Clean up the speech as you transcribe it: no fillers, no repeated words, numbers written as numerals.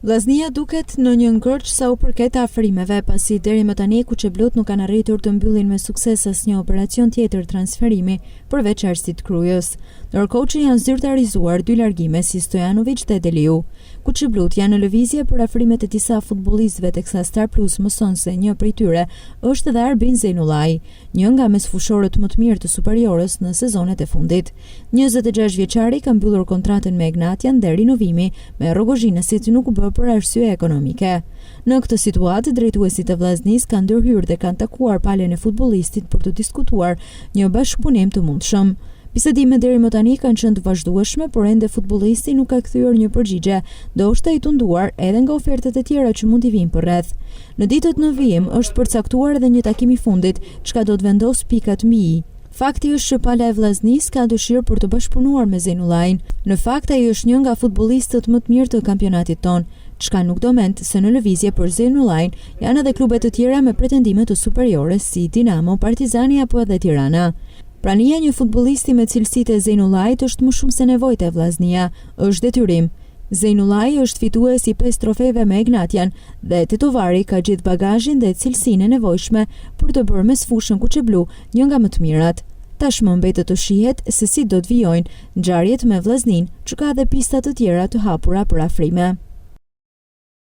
Vllaznia duket në një ngërç sa u përket afrimeve, pasi deri më tani Kuqeblut nuk kanë arritur të mbyllin me sukses asnjë operacion tjetër transferimi përveç Arsit Krujës. Ndërkohë që janë zyrtarizuar 2 largime si Stojanović dhe Deliu. Kuqeblut janë në lëvizje për afrimet e disa futbollistëve, teksa Star Plus mëson se një prej tyre është edhe Arbin Zejnullaj, një nga mesfushorët më të mirë të superiorës në sezonet e fundit. 26 vjeçari ka mbyllur kontratën me Egnatian dhe rinovimi me Rogozhinësit nuk u bë për arsye ekonomike. Në këtë situatë, drejtuesit e vllaznisë kanë ndërhyrë dhe kanë takuar palën e futbollistit për të diskutuar një bashkëpunim të mundshëm. Bisedimet deri më tani kanë qenë të vazhdueshme, por ende futbollisti nuk ka kthyer një përgjigje, ndoshta i tunduar edhe nga ofertat e tjera që mund t'i vinë përreth. Në ditët në vijim është përcaktuar edhe një takim i fundit, çka do të vendos pikat mbi i. Fakti është që pala e vllaznisë ka dëshirë për të bashkëpunuar me Zejnullajin. Në fakt ai është një nga futbollistët më të mirë të kampionatit ton, çka nuk do ment se në lëvizje për Zejnullajin janë edhe klube të tjera me pretendime të superiore si Dinamo, Partizani apo edhe Tirana. Prania një futbollisti me cilësitë e Zejnullajit është më shumë se nevojtë e vllaznia, është detyrim. Zejnullaji është fitues i 5 trofeve me Egnatian dhe tetovari ka gjithë bagazhin dhe cilësinë e nevojshme për të bërë mesfushën Kuqeblu një nga më të mirat. Tashmë mbetet të shihet se si do të vijojnë ngjarjet me vllaznin, që ka edhe pista të tjera të hapura për afrime.